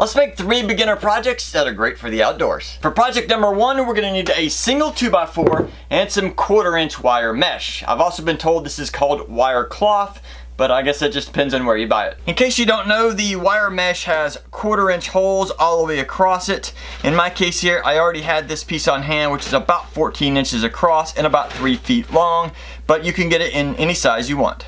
Let's make 3 beginner projects that are great for the outdoors. For project number 1, we're going to need a single 2x4 and some 1/4-inch wire mesh. I've also been told this is called wire cloth, but I guess it just depends on where you buy it. In case you don't know, the wire mesh has 1/4-inch holes all the way across it. In my case here, I already had this piece on hand, which is about 14 inches across and about 3 feet long, but you can get it in any size you want.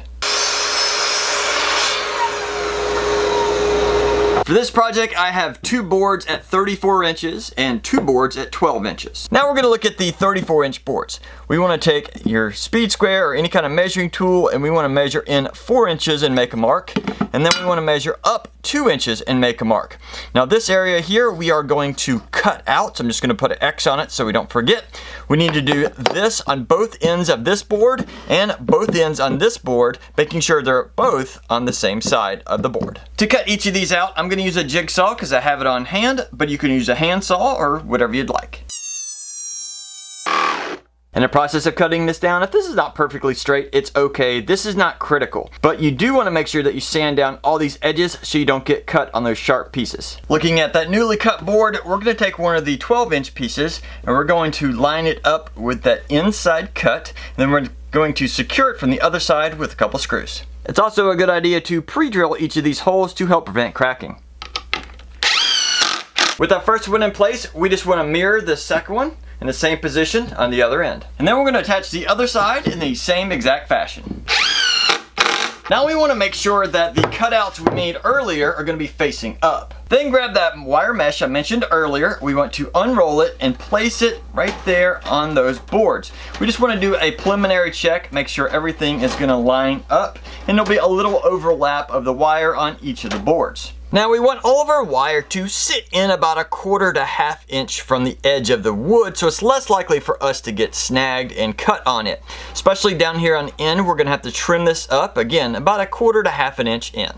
For this project, I have 2 boards at 34 inches and 2 boards at 12 inches. Now we're going to look at the 34-inch boards. We want to take your speed square or any kind of measuring tool, and we want to measure in 4 inches and make a mark. And then we want to measure up 2 inches and make a mark. Now this area here, we are going to cut out. So I'm just going to put an X on it so we don't forget. We need to do this on both ends of this board and both ends on this board, making sure they're both on the same side of the board. To cut each of these out, I'm going to use a jigsaw because I have it on hand, but you can use a handsaw or whatever you'd like. In the process of cutting this down, if this is not perfectly straight, it's okay. This is not critical, but you do want to make sure that you sand down all these edges so you don't get cut on those sharp pieces. Looking at that newly cut board, we're going to take one of the 12-inch pieces and we're going to line it up with that inside cut, and then we're going to secure it from the other side with a couple screws. It's also a good idea to pre-drill each of these holes to help prevent cracking. With that first one in place, we just want to mirror the second one in the same position on the other end. And then we're going to attach the other side in the same exact fashion. Now we want to make sure that the cutouts we made earlier are going to be facing up. Then grab that wire mesh I mentioned earlier. We want to unroll it and place it right there on those boards. We just want to do a preliminary check, make sure everything is going to line up, and there'll be a little overlap of the wire on each of the boards. Now we want all of our wire to sit in about 1/4 to 1/2 inch from the edge of the wood, so it's less likely for us to get snagged and cut on it. Especially down here on the end, we're going to have to trim this up, again, about 1/4 to 1/2 inch in.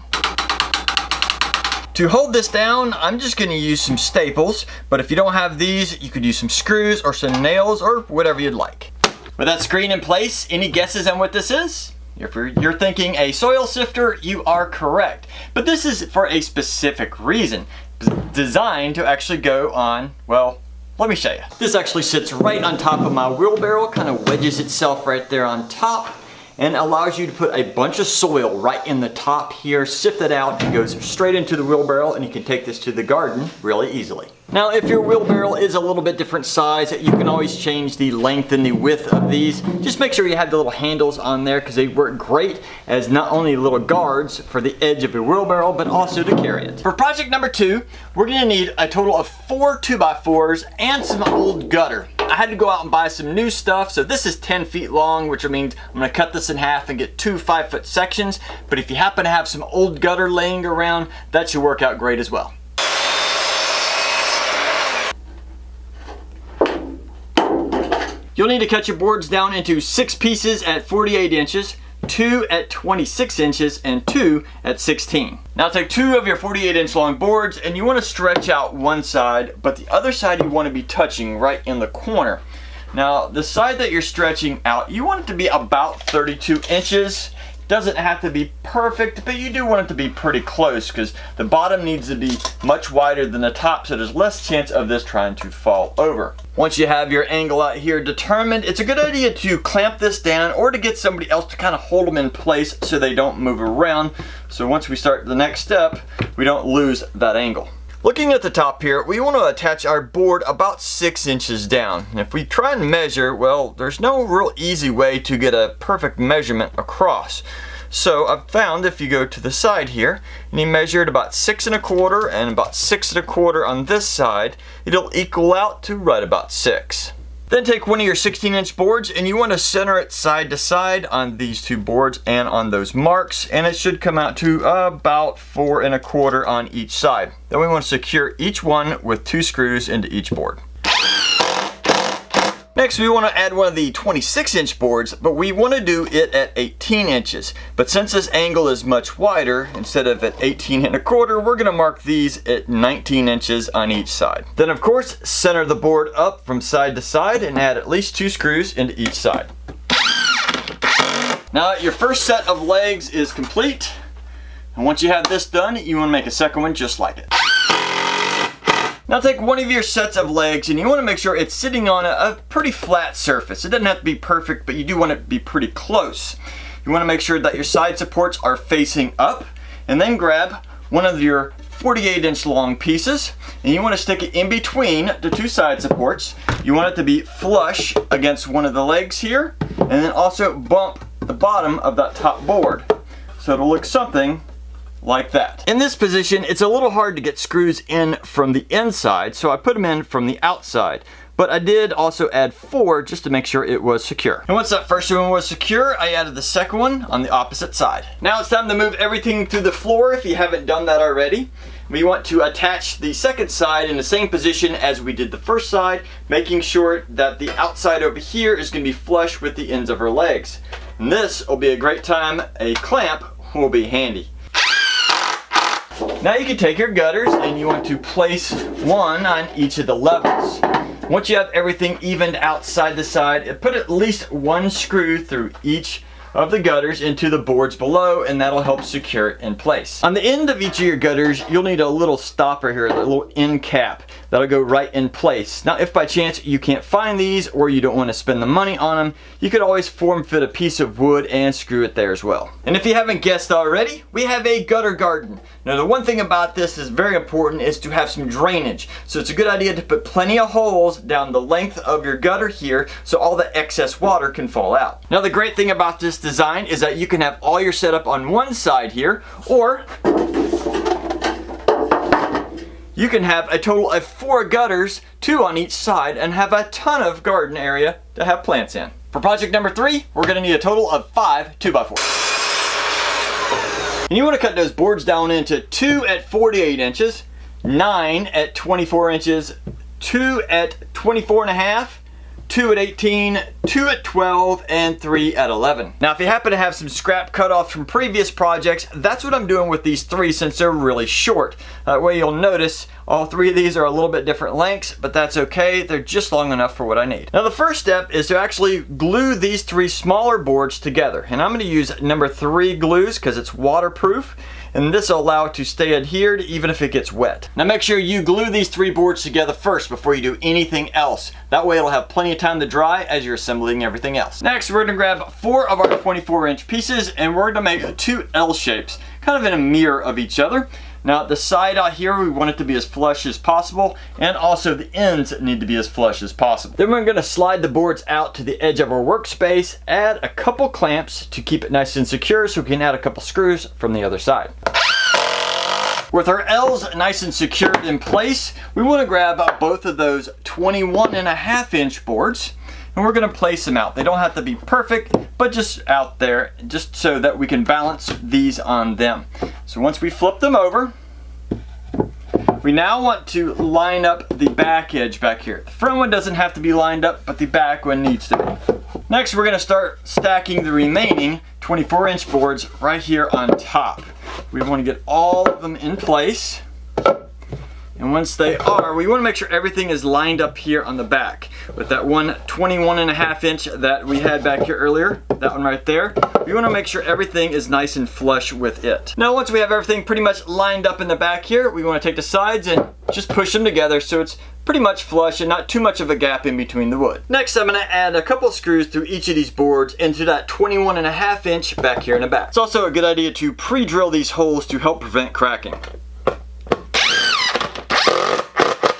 To hold this down, I'm just going to use some staples, but if you don't have these, you could use some screws or some nails or whatever you'd like. With that screen in place, any guesses on what this is? If you're thinking a soil sifter, you are correct. But this is for a specific reason. It's designed to actually go on, well, let me show you. This actually sits right on top of my wheelbarrow, kind of wedges itself right there on top, and allows you to put a bunch of soil right in the top here, sift it out, and goes straight into the wheelbarrow, and you can take this to the garden really easily. Now, if your wheelbarrow is a little bit different size, you can always change the length and the width of these. Just make sure you have the little handles on there because they work great as not only little guards for the edge of your wheelbarrow, but also to carry it. For project number 2, we're going to need a total of 4 2x4s and some old gutter. I had to go out and buy some new stuff, so this is 10 feet long, which means I'm going to cut this in half and get 2 5-foot sections. But if you happen to have some old gutter laying around, that should work out great as well. You'll need to cut your boards down into 6 pieces at 48 inches, 2 at 26 inches, and 2 at 16. Now take 2 of your 48-inch long boards and you want to stretch out one side, but the other side you want to be touching right in the corner. Now the side that you're stretching out, you want it to be about 32 inches. Doesn't have to be perfect, but you do want it to be pretty close because the bottom needs to be much wider than the top, so there's less chance of this trying to fall over. Once you have your angle out here determined, it's a good idea to clamp this down or to get somebody else to kind of hold them in place so they don't move around. So once we start the next step, we don't lose that angle. Looking at the top here, we want to attach our board about 6 inches down. And if we try and measure, well, there's no real easy way to get a perfect measurement across. So I've found if you go to the side here and you measure it about 6 1/4 and about 6 1/4 on this side, it'll equal out to right about 6. Then take one of your 16-inch boards and you want to center it side to side on these 2 boards and on those marks, and it should come out to about 4 1/4 on each side. Then we want to secure each one with 2 screws into each board. Next, we want to add one of the 26-inch boards, but we want to do it at 18 inches. But since this angle is much wider, instead of at 18 1/4, we're going to mark these at 19 inches on each side. Then of course, center the board up from side to side and add at least 2 screws into each side. Now your first set of legs is complete. And once you have this done, you want to make a second one just like it. Now take one of your sets of legs and you want to make sure it's sitting on a pretty flat surface. It doesn't have to be perfect, but you do want it to be pretty close. You want to make sure that your side supports are facing up, and then grab one of your 48-inch long pieces and you want to stick it in between the two side supports. You want it to be flush against one of the legs here, and then also bump the bottom of that top board. So it'll look something like that. In this position, it's a little hard to get screws in from the inside, so I put them in from the outside. But I did also add 4 just to make sure it was secure. And once that first one was secure, I added the second one on the opposite side. Now it's time to move everything to the floor if you haven't done that already. We want to attach the second side in the same position as we did the first side, making sure that the outside over here is going to be flush with the ends of our legs. And this will be a great time. A clamp will be handy. Now you can take your gutters and you want to place one on each of the levels. Once you have everything evened outside the side, put at least one screw through each of the gutters into the boards below, and that'll help secure it in place. On the end of each of your gutters, you'll need a little stopper here, a little end cap that'll go right in place. Now if by chance you can't find these or you don't want to spend the money on them, you could always form fit a piece of wood and screw it there as well. And if you haven't guessed already, we have a gutter garden. Now the one thing about this is very important is to have some drainage. So it's a good idea to put plenty of holes down the length of your gutter here so all the excess water can fall out. Now the great thing about this design is that you can have all your setup on one side here, or you can have a total of 4 gutters, 2 on each side, and have a ton of garden area to have plants in. For project number 3, we're going to need a total of 5 2x4s. And you want to cut those boards down into 2 at 48 inches, 9 at 24 inches, 2 at 24.5, 2 at 18, 2 at 12, and 3 at 11. Now if you happen to have some scrap cut off from previous projects, that's what I'm doing with these 3 since they're really short. That way you'll notice all 3 of these are a little bit different lengths, but that's okay. They're just long enough for what I need. Now the first step is to actually glue these 3 smaller boards together. And I'm going to use number 3 glues because it's waterproof. And this will allow it to stay adhered even if it gets wet. Now make sure you glue these 3 boards together first before you do anything else. That way it'll have plenty of time to dry as you're assembling everything else. Next we're going to grab 4 of our 24-inch pieces and we're going to make 2 L shapes, kind of in a mirror of each other. Now the side out here, we want it to be as flush as possible, and also the ends need to be as flush as possible. Then we're going to slide the boards out to the edge of our workspace, add a couple clamps to keep it nice and secure so we can add a couple screws from the other side. With our L's nice and secured in place, we want to grab both of those 21.5-inch boards, and we're going to place them out. They don't have to be perfect, but just out there, just so that we can balance these on them. So once we flip them over, we now want to line up the back edge back here. The front one doesn't have to be lined up, but the back one needs to be. Next, we're going to start stacking the remaining 24-inch boards right here on top. We want to get all of them in place. And once they are, we want to make sure everything is lined up here on the back. With that one 21.5-inch that we had back here earlier, that one right there, we want to make sure everything is nice and flush with it. Now once we have everything pretty much lined up in the back here, we want to take the sides and just push them together so it's pretty much flush and not too much of a gap in between the wood. Next, I'm going to add a couple screws through each of these boards into that 21.5-inch back here in the back. It's also a good idea to pre-drill these holes to help prevent cracking.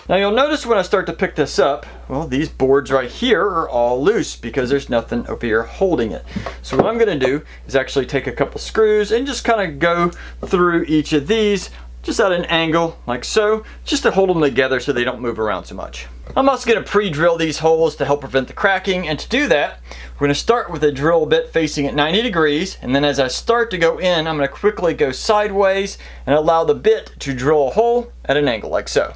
Now you'll notice when I start to pick this up, well, these boards right here are all loose because there's nothing over here holding it. So what I'm going to do is actually take a couple screws and just kind of go through each of these just at an angle like so, just to hold them together so they don't move around so much. I'm also going to pre-drill these holes to help prevent the cracking, and to do that, we're going to start with a drill bit facing at 90 degrees, and then as I start to go in, I'm going to quickly go sideways and allow the bit to drill a hole at an angle like so.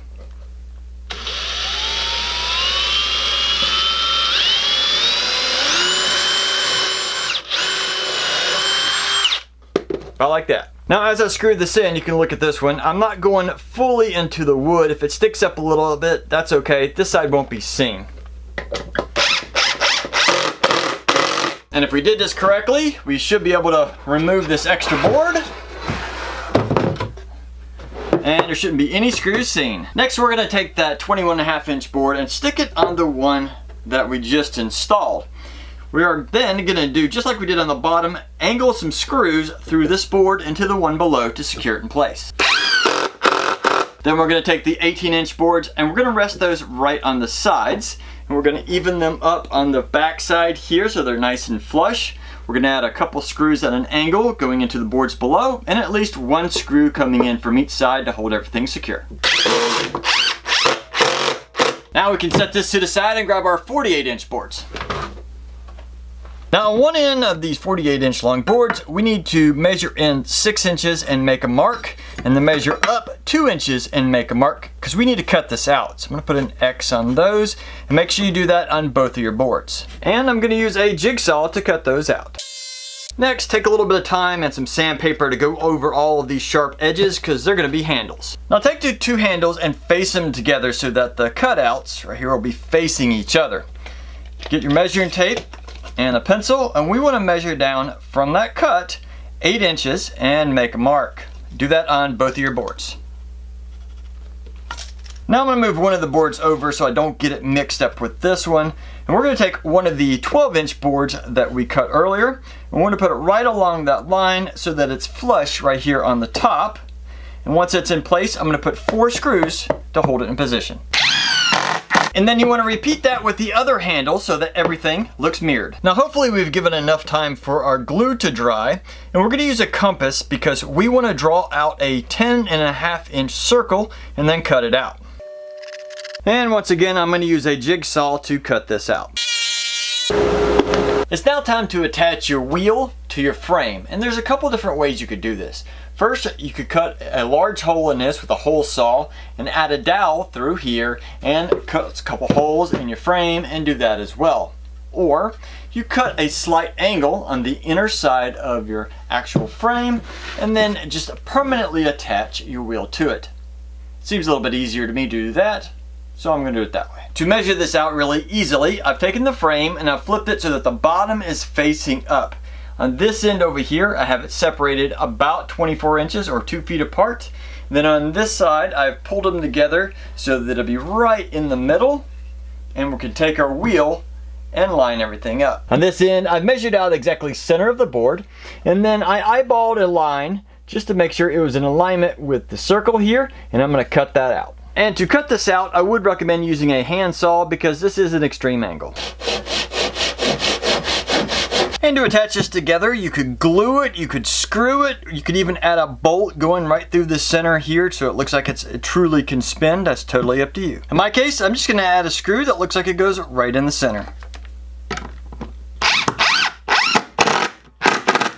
About like that. Now as I screw this in, you can look at this one. I'm not going fully into the wood. If it sticks up a little bit, that's okay. This side won't be seen. And if we did this correctly, we should be able to remove this extra board And there shouldn't be any screws seen. Next, we're gonna take that 21.5 inch board and stick it on the one that we just installed. We are then gonna do, just like we did on the bottom, angle some screws through this board into the one below to secure it in place. Then we're gonna take the 18 inch boards and we're gonna rest those right on the sides. And we're gonna even them up on the back side here so they're nice and flush. We're gonna add a couple screws at an angle going into the boards below and at least one screw coming in from each side to hold everything secure. Now we can set this to the side and grab our 48 inch boards. Now on one end of these 48 inch long boards, we need to measure in 6 inches and make a mark, and then measure up 2 inches and make a mark, because we need to cut this out. So I'm gonna put an X on those, and make sure you do that on both of your boards. And I'm gonna use a jigsaw to cut those out. Next, take a little bit of time and some sandpaper to go over all of these sharp edges, because they're gonna be handles. Now take the two handles and face them together so that the cutouts right here will be facing each other. Get your measuring tape and a pencil, and we want to measure down from that cut 8 inches and make a mark. Do that on both of your boards. Now I'm going to move one of the boards over so I don't get it mixed up with this one, and we're going to take one of the 12 inch boards that we cut earlier, and we're going to put it right along that line so that it's flush right here on the top. And once it's in place, I'm going to put 4 screws to hold it in position. And then you want to repeat that with the other handle so that everything looks mirrored. Now hopefully we've given enough time for our glue to dry, and we're going to use a compass because we want to draw out a 10.5 inch circle and then cut it out. And once again, I'm going to use a jigsaw to cut this out. It's now time to attach your wheel to your frame, and there's a couple different ways you could do this. First, you could cut a large hole in this with a hole saw and add a dowel through here and cut a couple holes in your frame and do that as well. Or you cut a slight angle on the inner side of your actual frame and then just permanently attach your wheel to it. Seems a little bit easier to me to do that, so I'm going to do it that way. To measure this out really easily, I've taken the frame and I've flipped it so that the bottom is facing up. On this end over here, I have it separated about 24 inches or 2 feet apart. And then on this side, I've pulled them together so that it'll be right in the middle. And we can take our wheel and line everything up. On this end, I've measured out exactly center of the board. And then I eyeballed a line just to make sure it was in alignment with the circle here. And I'm going to cut that out. And to cut this out, I would recommend using a handsaw because this is an extreme angle. And to attach this together, you could glue it, you could screw it, you could even add a bolt going right through the center here so it looks like it truly can spin. That's totally up to you. In my case, I'm just going to add a screw that looks like it goes right in the center.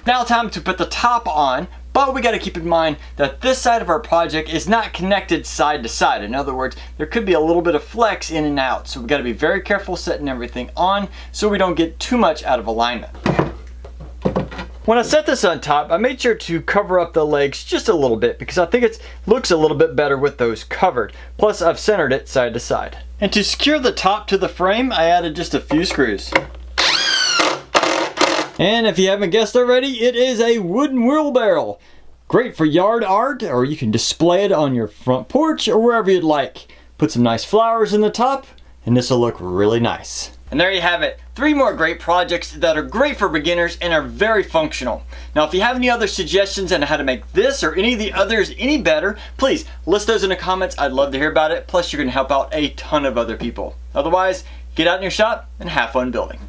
Now time to put the top on, but we got to keep in mind that this side of our project is not connected side to side. In other words, there could be a little bit of flex in and out, so we got to be very careful setting everything on so we don't get too much out of alignment. When I set this on top, I made sure to cover up the legs just a little bit because I think it looks a little bit better with those covered. Plus I've centered it side to side. And to secure the top to the frame, I added just a few screws. And if you haven't guessed already, it is a wooden wheelbarrow. Great for yard art, or you can display it on your front porch or wherever you'd like. Put some nice flowers in the top, and this will look really nice. And there you have it. 3 more great projects that are great for beginners and are very functional. Now, if you have any other suggestions on how to make this or any of the others any better, please list those in the comments. I'd love to hear about it. Plus, you're going to help out a ton of other people. Otherwise, get out in your shop and have fun building.